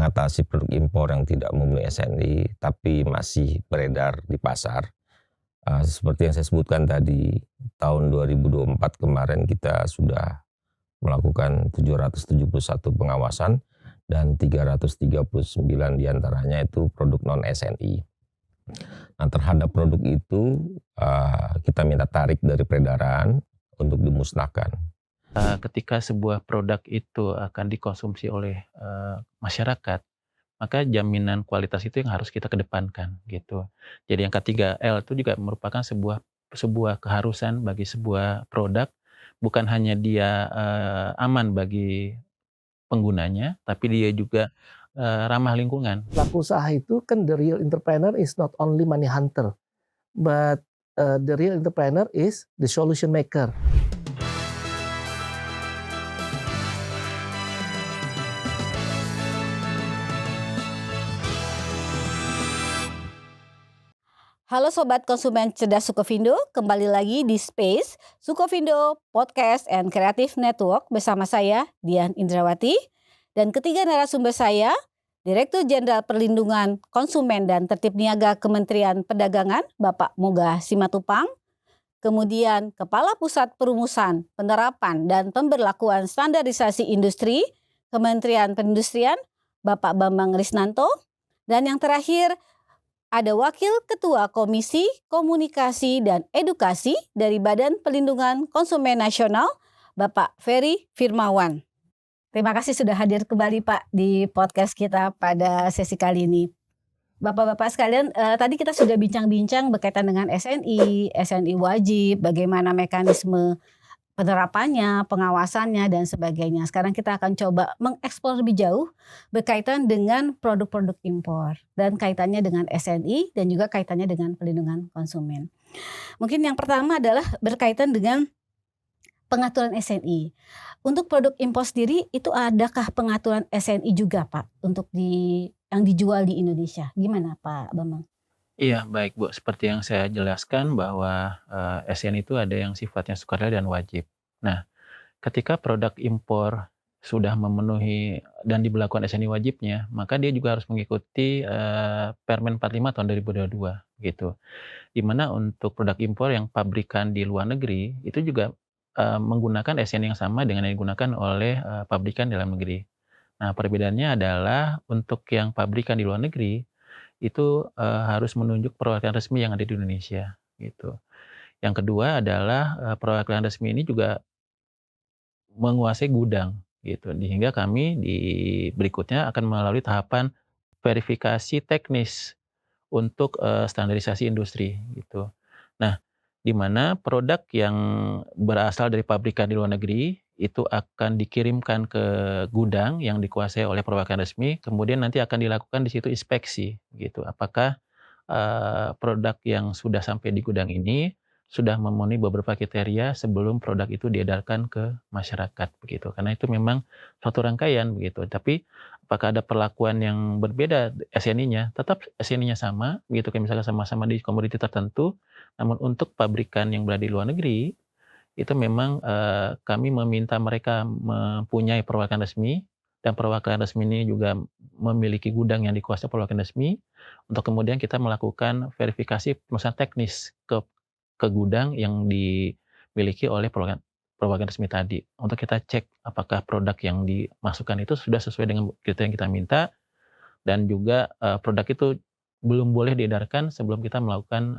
mengatasi produk impor yang tidak memenuhi SNI tapi masih beredar di pasar. Seperti yang saya sebutkan tadi, tahun 2024 kemarin kita sudah melakukan 771 pengawasan dan 339 diantaranya itu produk non-SNI. Nah, terhadap produk itu kita minta tarik dari peredaran untuk dimusnahkan. Ketika sebuah produk itu akan dikonsumsi oleh masyarakat, maka jaminan kualitas itu yang harus kita kedepankan gitu. Jadi yang ketiga L itu juga merupakan sebuah keharusan bagi sebuah produk, bukan hanya dia aman bagi penggunanya, tapi dia juga ramah lingkungan. Pelaku usaha itu kan the real entrepreneur is not only money hunter, but the real entrepreneur is the solution maker. Halo Sobat Konsumen Cerdas Sukovindo, kembali lagi di Space Sukovindo Podcast and Creative Network bersama saya Dian Indrawati dan ketiga narasumber saya Direktur Jenderal Perlindungan Konsumen dan Tertib Niaga Kementerian Perdagangan Bapak Moga Simatupang, kemudian Kepala Pusat Perumusan, Penerapan dan Pemberlakuan Standarisasi Industri Kementerian Perindustrian Bapak Bambang Risnanto, dan yang terakhir ada Wakil Ketua Komisi Komunikasi dan Edukasi dari Badan Perlindungan Konsumen Nasional, Bapak Ferry Firmawan. Terima kasih sudah hadir kembali Pak di podcast kita pada sesi kali ini. Bapak-bapak sekalian, tadi kita sudah bincang-bincang berkaitan dengan SNI wajib, bagaimana mekanisme penerapannya, pengawasannya, dan sebagainya. Sekarang kita akan coba mengeksplor lebih jauh berkaitan dengan produk-produk impor dan kaitannya dengan SNI dan juga kaitannya dengan perlindungan konsumen. Mungkin yang pertama adalah berkaitan dengan pengaturan SNI. Untuk produk impor sendiri itu adakah pengaturan SNI juga Pak untuk yang dijual di Indonesia? Gimana Pak Bambang? Iya, baik Bu. Seperti yang saya jelaskan bahwa SNI itu ada yang sifatnya sukarela dan wajib. Nah, ketika produk impor sudah memenuhi dan diberlakukan SNI wajibnya, maka dia juga harus mengikuti Permen 45 tahun 2022 gitu. Di mana untuk produk impor yang pabrikan di luar negeri itu juga menggunakan SNI yang sama dengan yang digunakan oleh pabrikan di dalam negeri. Nah, perbedaannya adalah untuk yang pabrikan di luar negeri itu harus menunjuk perwakilan resmi yang ada di Indonesia gitu. Yang kedua adalah perwakilan resmi ini juga menguasai gudang gitu. Sehingga kami di berikutnya akan melalui tahapan verifikasi teknis untuk standarisasi industri gitu. Nah, di mana produk yang berasal dari pabrikan di luar negeri itu akan dikirimkan ke gudang yang dikuasai oleh perwakilan resmi, kemudian nanti akan dilakukan di situ inspeksi gitu. Apakah produk yang sudah sampai di gudang ini sudah memenuhi beberapa kriteria sebelum produk itu diedarkan ke masyarakat begitu. Karena itu memang suatu rangkaian begitu. Tapi apakah ada perlakuan yang berbeda SNI-nya? Tetap SNI-nya sama begitu, kayak misalnya sama-sama di komoditi tertentu. Namun untuk pabrikan yang berada di luar negeri itu memang kami meminta mereka mempunyai perwakilan resmi, dan perwakilan resmi ini juga memiliki gudang yang dikuasai perwakilan resmi, untuk kemudian kita melakukan verifikasi pemeriksaan teknis ke gudang yang dimiliki oleh perwakilan resmi tadi, untuk kita cek apakah produk yang dimasukkan itu sudah sesuai dengan kriteria yang kita minta, dan juga produk itu belum boleh diedarkan sebelum kita melakukan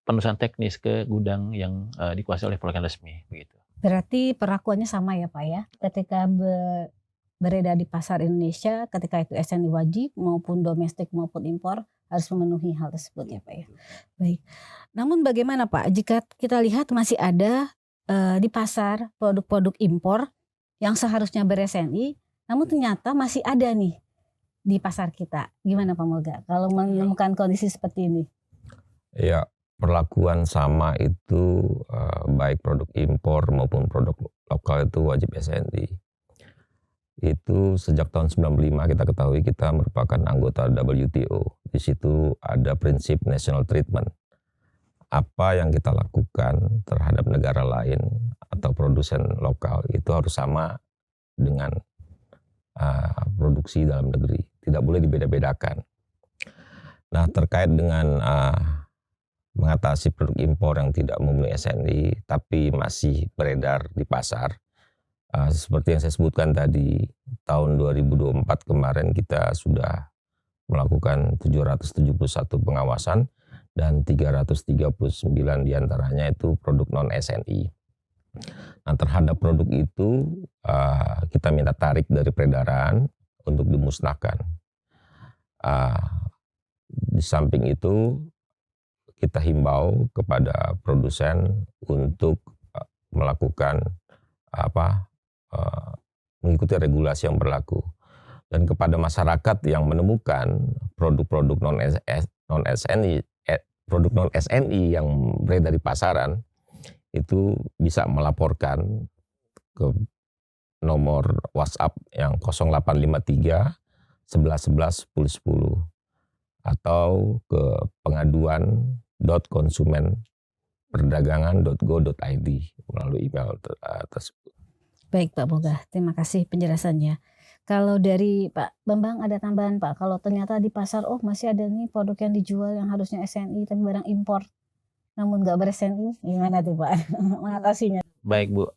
penulisan teknis ke gudang yang dikuasai oleh perwakilan resmi begitu. Berarti perlakuannya sama ya Pak ya, ketika beredar di pasar Indonesia, ketika itu SNI wajib maupun domestik maupun impor harus memenuhi hal tersebut ya Pak ya. Baik. Namun bagaimana Pak jika kita lihat masih ada di pasar produk-produk impor yang seharusnya ber-SNI, namun ternyata masih ada nih di pasar kita. Gimana Pak Moga kalau menemukan kondisi seperti ini? Ya, perlakuan sama itu baik produk impor maupun produk lokal itu wajib SNI. Itu sejak tahun 95 kita ketahui kita merupakan anggota WTO. Di situ ada prinsip national treatment. Apa yang kita lakukan terhadap negara lain atau produsen lokal itu harus sama dengan produksi dalam negeri, tidak boleh dibeda-bedakan. Nah, terkait dengan mengatasi produk impor yang tidak memenuhi SNI tapi masih beredar di pasar, seperti yang saya sebutkan tadi, tahun 2024 kemarin kita sudah melakukan 771 pengawasan dan 339 diantaranya itu produk non-SNI. Nah, terhadap produk itu kita minta tarik dari peredaran untuk dimusnahkan. Di samping itu kita himbau kepada produsen untuk melakukan mengikuti regulasi yang berlaku, dan kepada masyarakat yang menemukan produk-produk non-SNI produk non-SNI yang beredar di pasaran itu bisa melaporkan ke nomor WhatsApp yang 0853 11 11 10 10 atau ke pengaduan.konsumenperdagangan.go.id melalui email tersebut. Baik Pak Boga, terima kasih penjelasannya. Kalau dari Pak Bambang ada tambahan Pak, kalau ternyata di pasar masih ada nih produk yang dijual yang harusnya SNI tapi barang impor namun nggak ber-SNI, gimana tuh Pak mengatasinya? Baik Bu,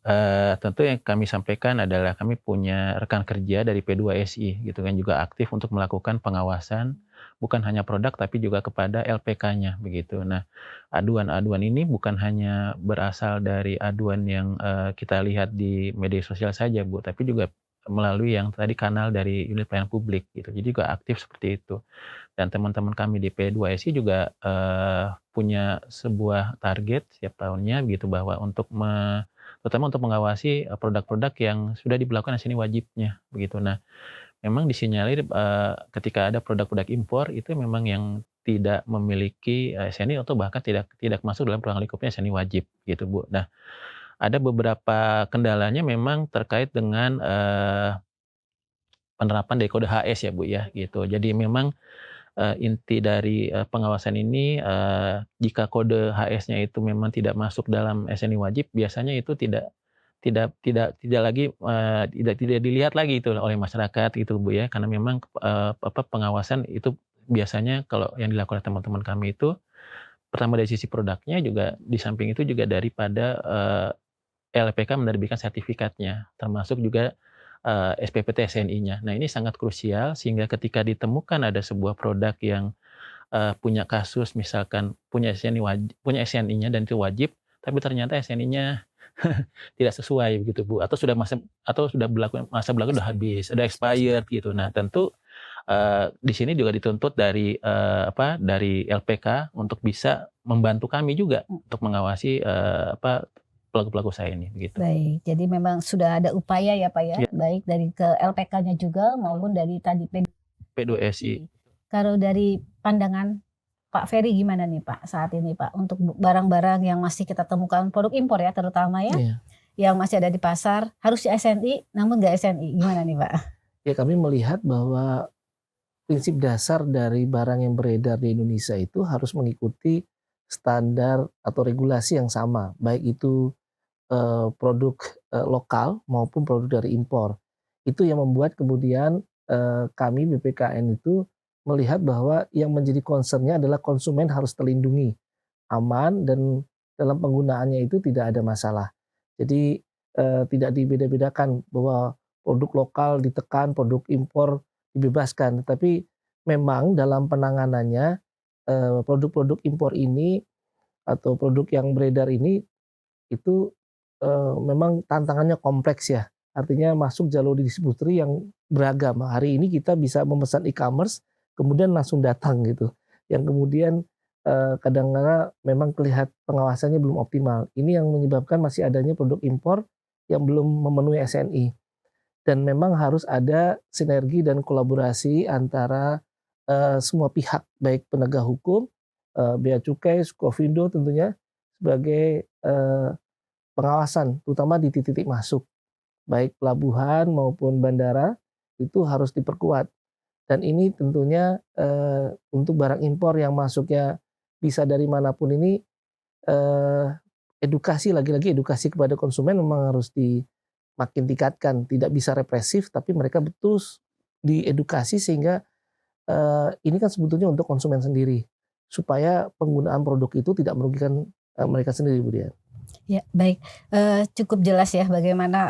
tentu yang kami sampaikan adalah kami punya rekan kerja dari P2SI gitu kan, juga aktif untuk melakukan pengawasan bukan hanya produk tapi juga kepada LPK-nya begitu. Nah, aduan-aduan ini bukan hanya berasal dari aduan yang kita lihat di media sosial saja Bu, tapi juga melalui yang tadi kanal dari unit pelayanan publik gitu. Jadi juga aktif seperti itu. Dan teman-teman kami di P2SI juga punya sebuah target setiap tahunnya gitu, bahwa untuk terutama untuk mengawasi produk-produk yang sudah diberlakukan SNI wajibnya begitu. Nah, memang disinyalir ketika ada produk-produk impor itu memang yang tidak memiliki SNI atau bahkan tidak masuk dalam ruang lingkupnya SNI wajib gitu Bu. Nah, ada beberapa kendalanya memang terkait dengan penerapan dari kode HS ya Bu ya gitu. Jadi memang inti dari pengawasan ini jika kode HS-nya itu memang tidak masuk dalam SNI wajib, biasanya itu tidak lagi tidak dilihat lagi itu oleh masyarakat gitu Bu ya, karena memang pengawasan itu biasanya kalau yang dilakukan oleh teman-teman kami itu pertama dari sisi produknya, juga di samping itu juga daripada LPK menerbitkan sertifikatnya, termasuk juga SPPT SNI-nya. Nah, ini sangat krusial sehingga ketika ditemukan ada sebuah produk yang punya kasus misalkan punya SNI-nya dan itu wajib, tapi ternyata SNI-nya tidak sesuai begitu Bu, atau sudah masa berlaku udah habis, udah expired gitu. Nah, tentu di sini juga dituntut dari dari LPK untuk bisa membantu kami juga untuk mengawasi pelaku-pelaku usaha ini begitu. Baik, jadi memang sudah ada upaya ya Pak ya, Ya. baik dari ke LPK-nya juga maupun dari tadi P2SI. Kalau dari pandangan Pak Ferry gimana nih Pak saat ini Pak untuk barang-barang yang masih kita temukan produk impor ya terutama ya, Iya. yang masih ada di pasar harusnya SNI namun nggak SNI, gimana nih Pak? Ya, kami melihat bahwa prinsip dasar dari barang yang beredar di Indonesia itu harus mengikuti standar atau regulasi yang sama, baik itu produk lokal maupun produk dari impor. Itu yang membuat kemudian kami BPKN itu melihat bahwa yang menjadi concern-nya adalah konsumen harus terlindungi, aman, dan dalam penggunaannya itu tidak ada masalah. Jadi tidak dibeda-bedakan bahwa produk lokal ditekan, produk impor dibebaskan. Tetapi memang dalam penanganannya produk-produk impor ini atau produk yang beredar ini itu memang tantangannya kompleks ya. Artinya masuk jalur distributor yang beragam. Hari ini kita bisa memesan e-commerce, kemudian langsung datang gitu. Yang kemudian kadang-kadang memang terlihat pengawasannya belum optimal. Ini yang menyebabkan masih adanya produk impor yang belum memenuhi SNI. Dan memang harus ada sinergi dan kolaborasi antara semua pihak, baik penegak hukum, Bea Cukai, Sukovindo tentunya sebagai pengawasan, terutama di titik-titik masuk, baik pelabuhan maupun bandara, itu harus diperkuat. Dan ini tentunya untuk barang impor yang masuknya bisa dari manapun ini, edukasi, lagi-lagi edukasi kepada konsumen memang harus makin tingkatkan. Tidak bisa represif, tapi mereka betul diedukasi sehingga ini kan sebetulnya untuk konsumen sendiri supaya penggunaan produk itu tidak merugikan mereka sendiri, Bu Dian. Ya, baik. Cukup jelas ya bagaimana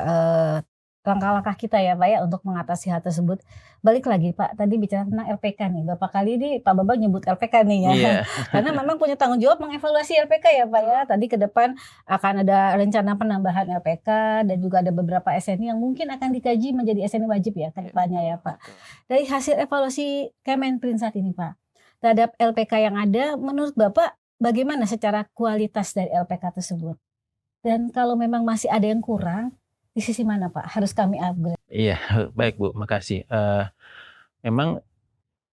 langkah-langkah kita ya Pak ya untuk mengatasi hal tersebut. Balik lagi Pak, tadi bicara tentang LPK nih. Beberapa kali ini Pak Bambang nyebut LPK nih ya. Iya. Karena memang punya tanggung jawab mengevaluasi LPK ya Pak ya. Tadi ke depan akan ada rencana penambahan LPK dan juga ada beberapa SNI yang mungkin akan dikaji menjadi SNI wajib ya ke depannya ya Pak. Dari hasil evaluasi Kemenprin saat ini Pak, terhadap LPK yang ada, menurut Bapak bagaimana secara kualitas dari LPK tersebut? Dan kalau memang masih ada yang kurang, di sisi mana Pak harus kami upgrade? Iya, baik Bu, makasih. Memang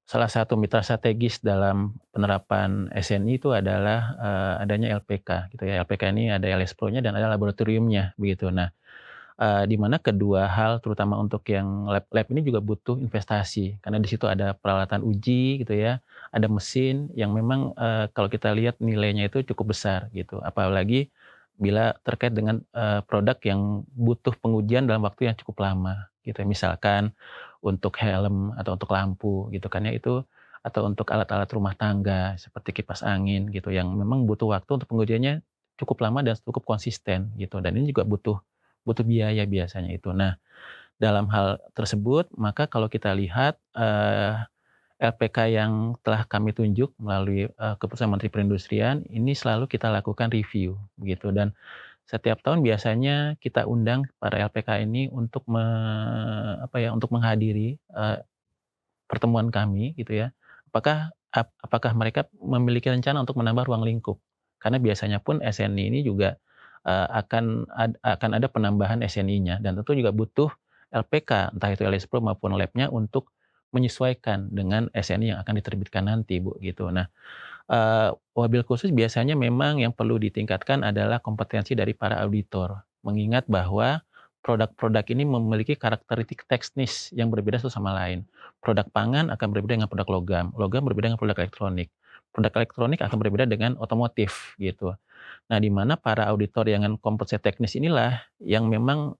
salah satu mitra strategis dalam penerapan SNI itu adalah adanya LPK gitu ya. LPK ini ada LS Pro-nya dan ada laboratoriumnya begitu. Nah, di mana kedua hal terutama untuk yang lab ini juga butuh investasi karena di situ ada peralatan uji gitu ya, ada mesin yang memang kalau kita lihat nilainya itu cukup besar gitu. Apalagi bila terkait dengan produk yang butuh pengujian dalam waktu yang cukup lama gitu. Misalkan untuk helm atau untuk lampu gitu kan ya itu, atau untuk alat-alat rumah tangga seperti kipas angin gitu yang memang butuh waktu untuk pengujiannya cukup lama dan cukup konsisten gitu, dan ini juga butuh biaya biasanya itu. Nah, dalam hal tersebut maka kalau kita lihat LPK yang telah kami tunjuk melalui keputusan Menteri Perindustrian ini selalu kita lakukan review begitu, dan setiap tahun biasanya kita undang para LPK ini untuk untuk menghadiri pertemuan kami gitu ya. Apakah mereka memiliki rencana untuk menambah ruang lingkup? Karena biasanya pun SNI ini juga akan ada penambahan SNI-nya dan tentu juga butuh LPK entah itu LS Pro maupun lab-nya untuk menyesuaikan dengan SNI yang akan diterbitkan nanti Bu gitu. Nah, wabil khusus biasanya memang yang perlu ditingkatkan adalah kompetensi dari para auditor. Mengingat bahwa produk-produk ini memiliki karakteristik teknis yang berbeda satu sama lain. Produk pangan akan berbeda dengan produk logam, logam berbeda dengan produk elektronik akan berbeda dengan otomotif gitu. Nah, di mana para auditor yang kompetensi teknis inilah yang memang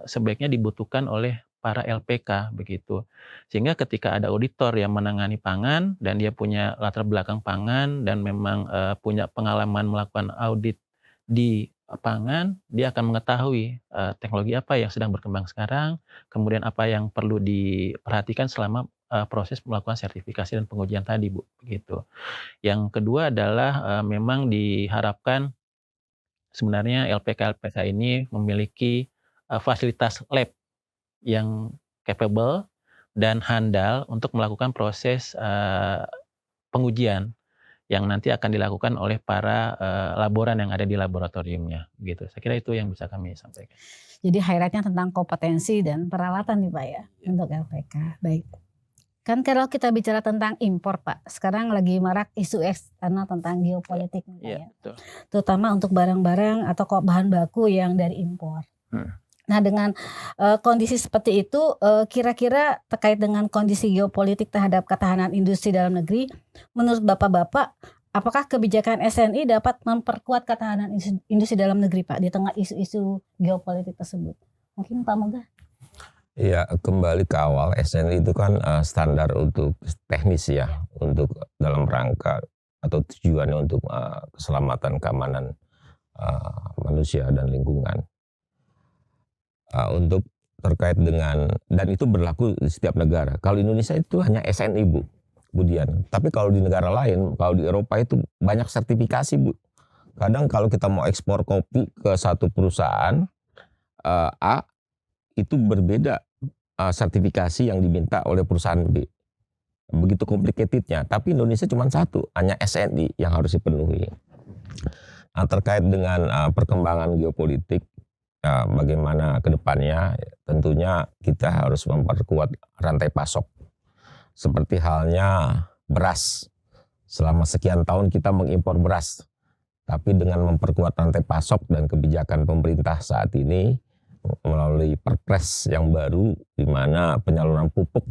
sebaiknya dibutuhkan oleh para LPK begitu. Sehingga ketika ada auditor yang menangani pangan dan dia punya latar belakang pangan dan memang punya pengalaman melakukan audit di pangan, dia akan mengetahui teknologi apa yang sedang berkembang sekarang, kemudian apa yang perlu diperhatikan selama proses melakukan sertifikasi dan pengujian tadi Bu, begitu. Yang kedua adalah memang diharapkan sebenarnya LPK ini memiliki fasilitas lab yang capable dan handal untuk melakukan proses pengujian yang nanti akan dilakukan oleh para laboran yang ada di laboratoriumnya gitu. Saya kira itu yang bisa kami sampaikan. Jadi highlightnya tentang kompetensi dan peralatan nih Pak ya untuk LPK. Baik. Kan kalau kita bicara tentang impor Pak, sekarang lagi marak isu eksternal tentang geopolitik nih Pak ya. Betul. Terutama untuk barang-barang atau bahan baku yang dari impor. Nah, dengan kondisi seperti itu, kira-kira terkait dengan kondisi geopolitik terhadap ketahanan industri dalam negeri, menurut Bapak-Bapak, apakah kebijakan SNI dapat memperkuat ketahanan industri dalam negeri Pak di tengah isu-isu geopolitik tersebut? Mungkin Pak Moga? Ya, kembali ke awal, SNI itu kan standar untuk teknis ya, untuk dalam rangka atau tujuannya untuk keselamatan keamanan manusia dan lingkungan. Untuk terkait dengan, dan itu berlaku di setiap negara. Kalau Indonesia itu hanya SNI Bu Dian. Tapi kalau di negara lain, kalau di Eropa itu banyak sertifikasi Bu. Kadang kalau kita mau ekspor kopi ke satu perusahaan A, itu berbeda sertifikasi yang diminta oleh perusahaan B. Begitu complicatednya. Tapi Indonesia cuma satu, hanya SNI yang harus dipenuhi. Nah, terkait dengan perkembangan geopolitik, bagaimana ke depannya, tentunya kita harus memperkuat rantai pasok. Seperti halnya beras. Selama sekian tahun kita mengimpor beras. Tapi dengan memperkuat rantai pasok dan kebijakan pemerintah saat ini melalui Perpres yang baru di mana penyaluran pupuk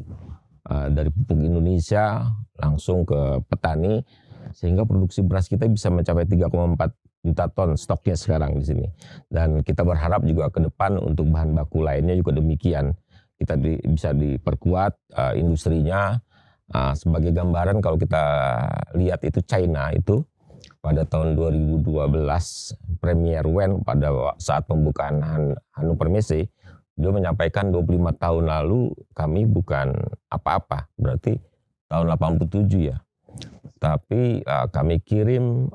dari pupuk Indonesia langsung ke petani sehingga produksi beras kita bisa mencapai 3,4 juta ton stoknya sekarang di sini. Dan kita berharap juga ke depan untuk bahan baku lainnya juga demikian. kita bisa diperkuat industrinya. Sebagai gambaran kalau kita lihat itu China itu pada tahun 2012 Premier Wen pada saat pembukaan Hannover Messe, dia menyampaikan 25 tahun lalu kami bukan apa-apa, berarti tahun 87 ya. Tapi kami kirim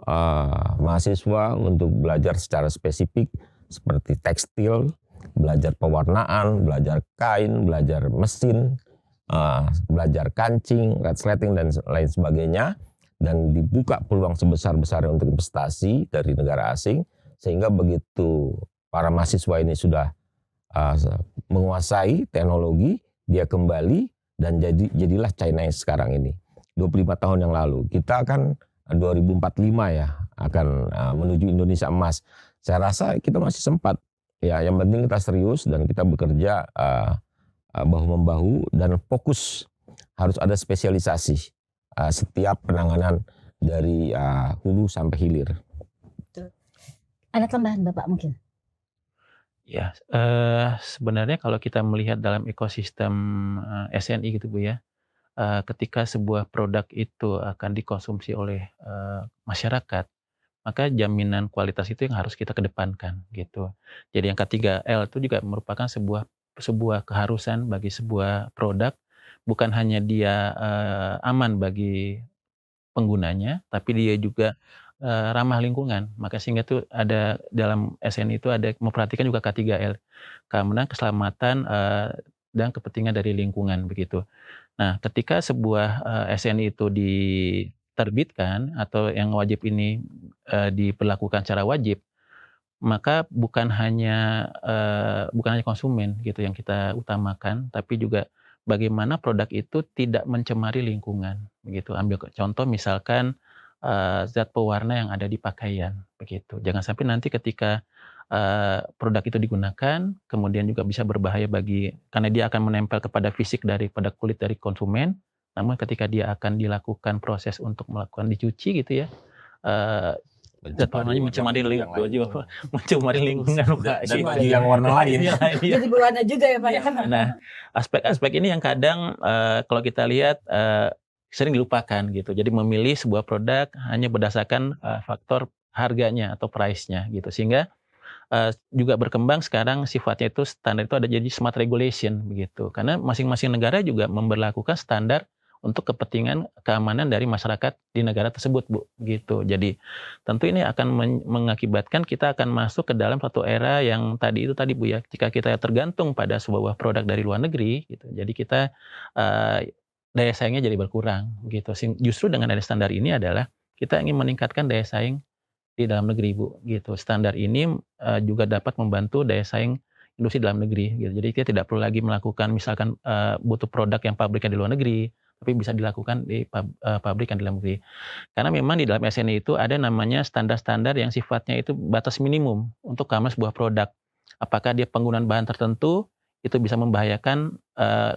mahasiswa untuk belajar secara spesifik seperti tekstil, belajar pewarnaan, belajar kain, belajar mesin, belajar kancing, resleting dan lain sebagainya, dan dibuka peluang sebesar-besarnya untuk investasi dari negara asing, sehingga begitu para mahasiswa ini sudah menguasai teknologi, dia kembali dan jadilah China yang sekarang ini. 25 tahun yang lalu, kita akan 2045 ya akan menuju Indonesia emas. Saya rasa kita masih sempat. Ya, yang penting kita serius dan kita bekerja bahu-membahu dan fokus, harus ada spesialisasi setiap penanganan dari hulu sampai hilir. Ada tambahan Bapak mungkin? Ya, sebenarnya kalau kita melihat dalam ekosistem SNI gitu Bu ya, ketika sebuah produk itu akan dikonsumsi oleh masyarakat, maka jaminan kualitas itu yang harus kita kedepankan gitu. Jadi yang K3L itu juga merupakan sebuah keharusan bagi sebuah produk, bukan hanya dia aman bagi penggunanya, tapi dia juga ramah lingkungan. Maka sehingga itu ada dalam SNI itu ada memperhatikan juga K3L, keamanan, keselamatan, dan kepentingan dari lingkungan begitu. Nah, ketika sebuah SNI itu diterbitkan atau yang wajib ini diberlakukan secara wajib, maka bukan hanya konsumen gitu yang kita utamakan, tapi juga bagaimana produk itu tidak mencemari lingkungan begitu. Ambil contoh misalkan zat pewarna yang ada di pakaian begitu. Jangan sampai nanti ketika produk itu digunakan kemudian juga bisa berbahaya karena dia akan menempel kepada fisik daripada kulit dari konsumen, namun ketika dia akan dilakukan proses untuk melakukan dicuci gitu ya, zat pewarnanya mencemari lingkungan Dan baju yang warna lain. Jadi berwarna juga ya Pak ya. Nah, aspek-aspek ini yang kadang kalau kita lihat sering dilupakan gitu. Jadi memilih sebuah produk hanya berdasarkan faktor harganya atau price-nya gitu. Sehingga juga berkembang sekarang sifatnya itu standar itu ada jadi smart regulation begitu. Karena masing-masing negara juga memberlakukan standar untuk kepentingan keamanan dari masyarakat di negara tersebut, Bu, gitu. Jadi tentu ini akan mengakibatkan kita akan masuk ke dalam satu era yang tadi Bu ya, jika kita tergantung pada sebuah produk dari luar negeri gitu. Jadi kita daya saingnya jadi berkurang gitu. Justru dengan ada standar ini adalah kita ingin meningkatkan daya saing di dalam negeri, Bu, gitu. Standar ini juga dapat membantu daya saing industri dalam negeri gitu. Jadi kita tidak perlu lagi melakukan misalkan butuh produk yang pabrikan di luar negeri, tapi bisa dilakukan di pabrikan di dalam negeri. Karena memang di dalam SNI itu ada namanya standar-standar yang sifatnya itu batas minimum untuk keamanan sebuah produk. Apakah dia penggunaan bahan tertentu itu bisa membahayakan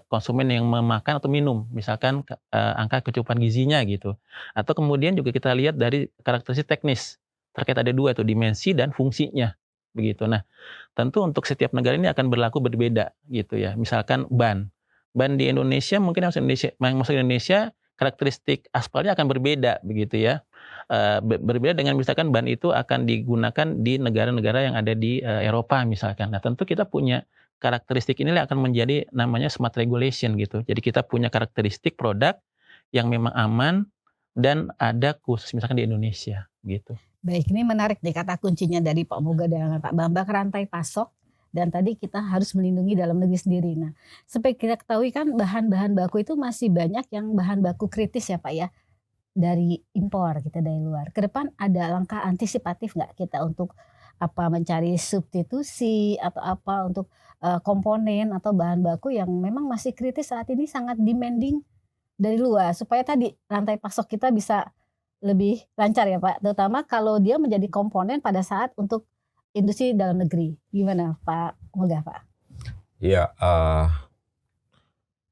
konsumen yang memakan atau minum, misalkan angka kecukupan gizinya gitu. Atau kemudian juga kita lihat dari karakteristik teknis, terkait ada dua itu, dimensi dan fungsinya begitu. Nah, tentu untuk setiap negara ini akan berlaku berbeda gitu ya. Misalkan ban di Indonesia mungkin masuk Indonesia karakteristik aspalnya akan berbeda begitu ya. Berbeda dengan misalkan ban itu akan digunakan di negara-negara yang ada di Eropa misalkan. Nah, tentu kita punya karakteristik inilah akan menjadi namanya smart regulation gitu. Jadi kita punya karakteristik produk yang memang aman dan ada khusus misalkan di Indonesia gitu. Baik, ini menarik deh kata kuncinya dari Pak Moga dan Pak Bambang, rantai pasok, dan tadi kita harus melindungi dalam negeri sendiri. Nah, seperti kita ketahui kan bahan-bahan baku itu masih banyak yang bahan baku kritis ya Pak ya, dari impor kita dari luar. Ke depan ada langkah antisipatif nggak kita untuk mencari substitusi atau untuk komponen atau bahan baku yang memang masih kritis saat ini sangat demanding dari luar, supaya tadi rantai pasok kita bisa lebih lancar ya Pak, terutama kalau dia menjadi komponen pada saat untuk industri dalam negeri. Gimana Pak Moga, Pak? Ya,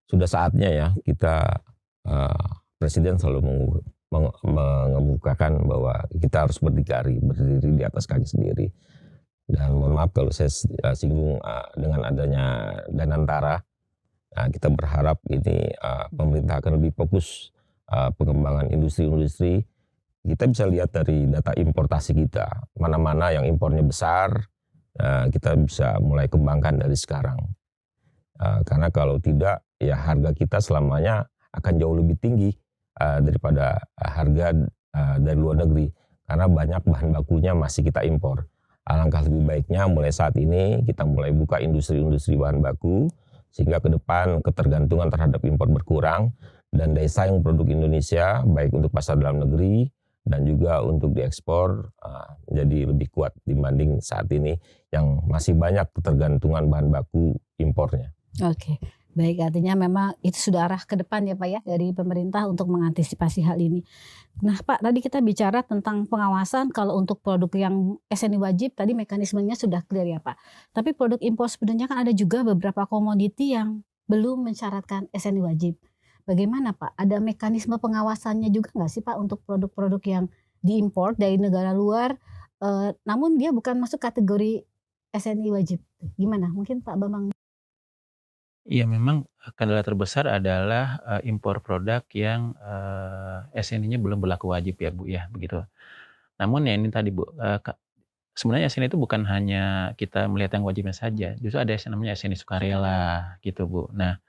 sudah saatnya ya kita, Presiden selalu mengemukakan bahwa kita harus berdiri di atas kaki sendiri. Dan mohon maaf kalau saya singgung dengan adanya Danantara, Nah, kita berharap ini pemerintah akan lebih fokus pengembangan industri-industri. Kita bisa lihat dari data importasi kita, mana-mana yang impornya besar, kita bisa mulai kembangkan dari sekarang. Karena kalau tidak, ya harga kita selamanya akan jauh lebih tinggi daripada harga dari luar negeri. Karena banyak bahan bakunya masih kita impor. Alangkah lebih baiknya mulai saat ini kita mulai buka industri-industri bahan baku, sehingga ke depan ketergantungan terhadap impor berkurang dan daya saing produk Indonesia baik untuk pasar dalam negeri dan juga untuk diekspor jadi lebih kuat dibanding saat ini yang masih banyak ketergantungan bahan baku impornya. Oke, baik, artinya memang itu sudah arah ke depan ya Pak ya dari pemerintah untuk mengantisipasi hal ini. Nah Pak, tadi kita bicara tentang pengawasan kalau untuk produk yang SNI wajib tadi mekanismenya sudah clear ya Pak. Tapi produk impor sebenarnya kan ada juga beberapa komoditi yang belum mensyaratkan SNI wajib. Bagaimana Pak? Ada mekanisme pengawasannya juga nggak sih Pak untuk produk-produk yang diimpor dari negara luar, namun dia bukan masuk kategori SNI wajib? Gimana? Mungkin Pak Bambang. Iya, memang kendala terbesar adalah impor produk yang SNI-nya belum berlaku wajib ya Bu ya, begitu. Namun ya ini tadi Bu, sebenarnya SNI itu bukan hanya kita melihat yang wajibnya saja, justru ada yang namanya SNI sukarela gitu Bu. Nah,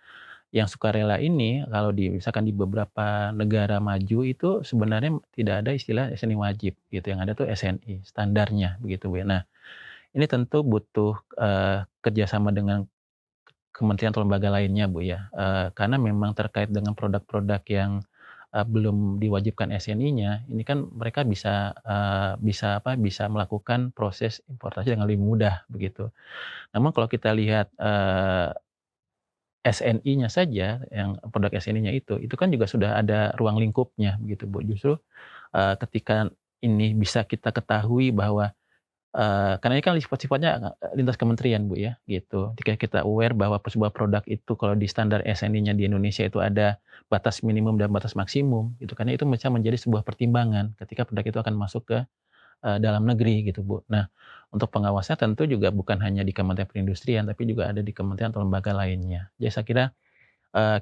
yang sukarela ini kalau misalkan di beberapa negara maju itu sebenarnya tidak ada istilah SNI wajib gitu, yang ada tuh SNI standarnya begitu Bu ya. Nah, ini tentu butuh kerjasama dengan kementerian atau lembaga lainnya Bu ya, karena memang terkait dengan produk-produk yang belum diwajibkan SNI-nya, ini kan mereka bisa melakukan proses importasi dengan lebih mudah begitu. Namun kalau kita lihat SNI-nya saja, yang produk SNI-nya itu kan juga sudah ada ruang lingkupnya begitu Bu. Justru ketika ini bisa kita ketahui bahwa karena ini kan sifatnya lintas kementerian Bu ya, gitu. Ketika kita aware bahwa sebuah produk itu kalau di standar SNI-nya di Indonesia itu ada batas minimum dan batas maksimum, gitu. Karena itu bisa menjadi sebuah pertimbangan ketika produk itu akan masuk ke dalam negeri gitu Bu. Nah, untuk pengawasannya tentu juga bukan hanya di Kementerian Perindustrian, tapi juga ada di kementerian atau lembaga lainnya. Jadi saya kira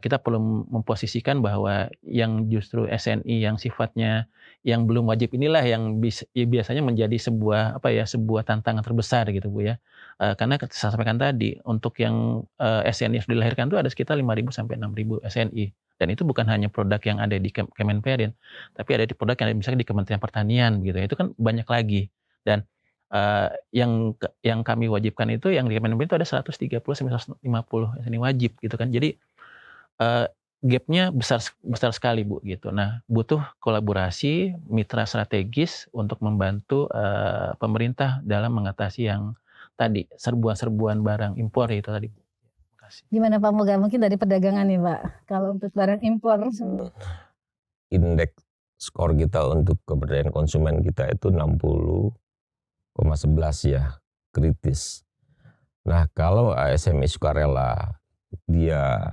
kita perlu memposisikan bahwa yang justru SNI yang sifatnya yang belum wajib inilah yang biasanya menjadi sebuah sebuah tantangan terbesar gitu Bu ya. Karena saya sampaikan tadi untuk yang SNI yang sudah dilahirkan itu ada sekitar 5.000 sampai 6.000 SNI dan itu bukan hanya produk yang ada di Kemenperin, tapi ada di produk yang ada misalnya di Kementerian Pertanian gitu. Itu kan banyak lagi dan yang kami wajibkan itu yang di Kemenperin itu ada 130 sampai 150 SNI wajib gitu kan. Jadi gap-nya besar sekali Bu gitu. Nah, butuh kolaborasi mitra strategis untuk membantu pemerintah dalam mengatasi yang tadi serbuan-serbuan barang impor itu tadi Bu. Terima kasih. Gimana Pak Moga? Mungkin dari perdagangan nih Pak, kalau untuk barang impor. Indeks skor kita untuk pemberdayaan konsumen kita itu 60,11 ya, kritis. Nah, kalau SME sukarela dia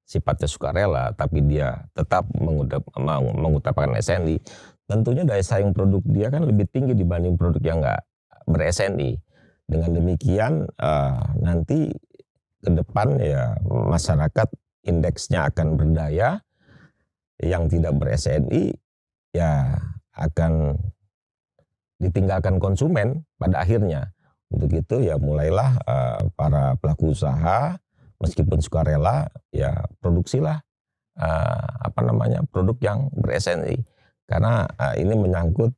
sifatnya sukarela tapi dia tetap mengutamakan SNI, tentunya daya saing produk dia kan lebih tinggi dibanding produk yang nggak ber-SNI. Dengan demikian nanti ke depan ya masyarakat indeksnya akan berdaya, yang tidak ber-SNI ya akan ditinggalkan konsumen pada akhirnya. Untuk itu ya mulailah para pelaku usaha meskipun sukarela ya produksilah produk yang ber-SNI karena ini menyangkut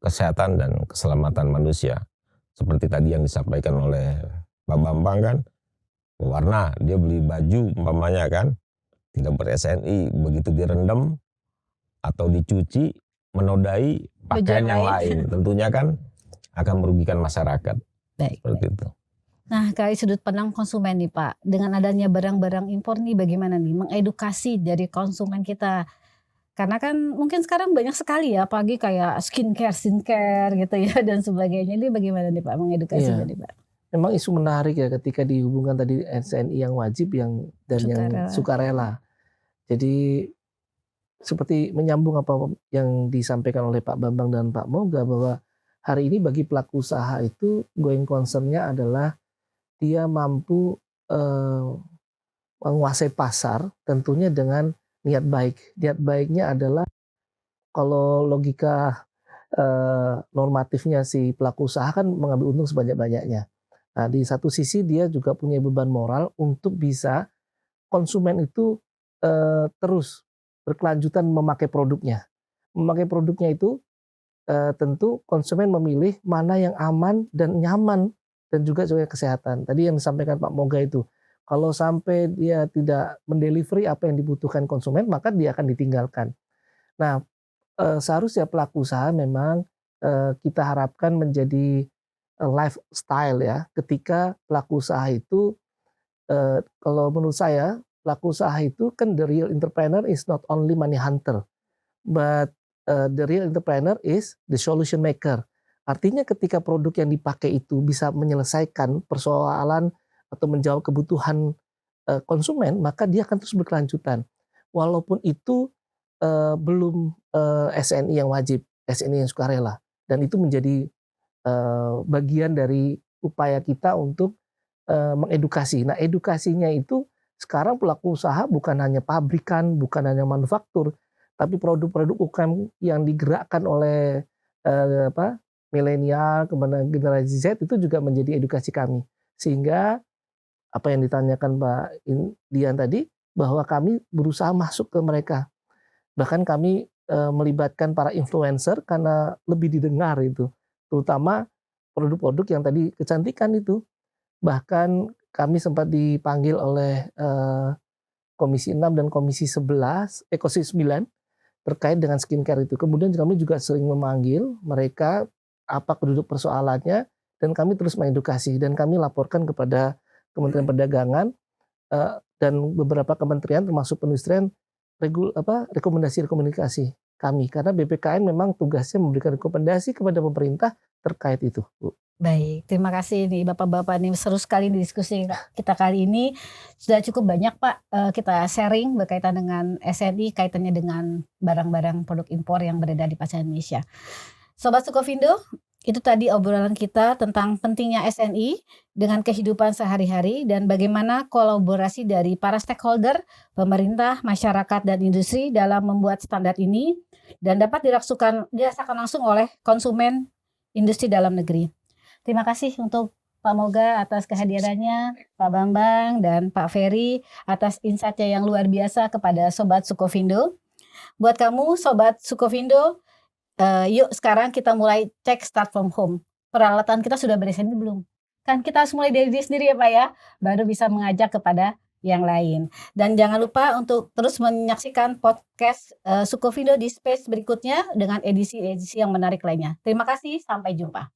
kesehatan dan keselamatan manusia. Seperti tadi yang disampaikan oleh Pak Bambang kan, warna dia beli baju umpamanya kan tidak ber-SNI, begitu direndam atau dicuci menodai pakaian yang lain, tentunya kan akan merugikan masyarakat. Baik. Seperti itu. Nah, dari sudut pandang konsumen nih Pak, dengan adanya barang-barang impor nih bagaimana nih mengedukasi dari konsumen kita? Karena kan mungkin sekarang banyak sekali ya, apalagi kayak skincare gitu ya dan sebagainya. Ini bagaimana nih Pak mengedukasinya nih Pak? Memang isu menarik ya ketika dihubungkan tadi SNI yang wajib yang yang sukarela. Jadi seperti menyambung apa yang disampaikan oleh Pak Bambang dan Pak Moga bahwa hari ini bagi pelaku usaha itu going concern-nya adalah dia mampu menguasai pasar tentunya dengan niat baik. Niat baiknya adalah kalau logika normatifnya si pelaku usaha kan mengambil untung sebanyak-banyaknya. Nah, di satu sisi dia juga punya beban moral untuk bisa konsumen itu terus berkelanjutan memakai produknya. Memakai produknya itu tentu konsumen memilih mana yang aman dan nyaman dan juga sesuai kesehatan. Tadi yang disampaikan Pak Moga itu, kalau sampai dia tidak mendelivery apa yang dibutuhkan konsumen, maka dia akan ditinggalkan. Nah, seharusnya pelaku usaha memang kita harapkan menjadi lifestyle ya, ketika pelaku usaha itu kalau menurut saya pelaku usaha itu kan the real entrepreneur is not only money hunter, but the real entrepreneur is the solution maker. Artinya ketika produk yang dipakai itu bisa menyelesaikan persoalan atau menjawab kebutuhan konsumen, maka dia akan terus berkelanjutan. Walaupun itu belum SNI yang wajib, SNI yang sukarela, dan itu menjadi bagian dari upaya kita untuk mengedukasi. Nah, edukasinya itu sekarang pelaku usaha bukan hanya pabrikan, bukan hanya manufaktur, tapi produk-produk UKM yang digerakkan oleh milenial, kemudian generasi Z itu juga menjadi edukasi kami. Sehingga apa yang ditanyakan Mbak Dian tadi, bahwa kami berusaha masuk ke mereka. Bahkan kami melibatkan para influencer karena lebih didengar itu. Terutama produk-produk yang tadi kecantikan itu. Bahkan kami sempat dipanggil oleh Komisi 6 dan Komisi 9 terkait dengan skincare itu. Kemudian kami juga sering memanggil mereka apa keduduk persoalannya dan kami terus mengedukasi dan kami laporkan kepada Kementerian Perdagangan dan beberapa kementerian termasuk perindustrian rekomendasi kami karena BPKN memang tugasnya memberikan rekomendasi kepada pemerintah terkait itu, Bu. Baik, terima kasih nih Bapak-bapak nih, seru sekali di diskusi kita kali ini. Sudah cukup banyak Pak kita sharing berkaitan dengan SNI, kaitannya dengan barang-barang produk impor yang beredar di pasar Indonesia. Sobat Sukovindo, itu tadi obrolan kita tentang pentingnya SNI dengan kehidupan sehari-hari dan bagaimana kolaborasi dari para stakeholder, pemerintah, masyarakat, dan industri dalam membuat standar ini dan dapat dirasakan langsung oleh konsumen industri dalam negeri. Terima kasih untuk Pak Moga atas kehadirannya, Pak Bambang dan Pak Ferry atas insight-nya yang luar biasa kepada Sobat Sukovindo. Buat kamu Sobat Sukovindo, yuk sekarang kita mulai cek start from home. Peralatan kita sudah beres-beres belum? Kan kita harus mulai dari diri sendiri ya Pak ya, baru bisa mengajak kepada yang lain. Dan jangan lupa untuk terus menyaksikan podcast Sukovindo di space berikutnya dengan edisi-edisi yang menarik lainnya. Terima kasih, sampai jumpa.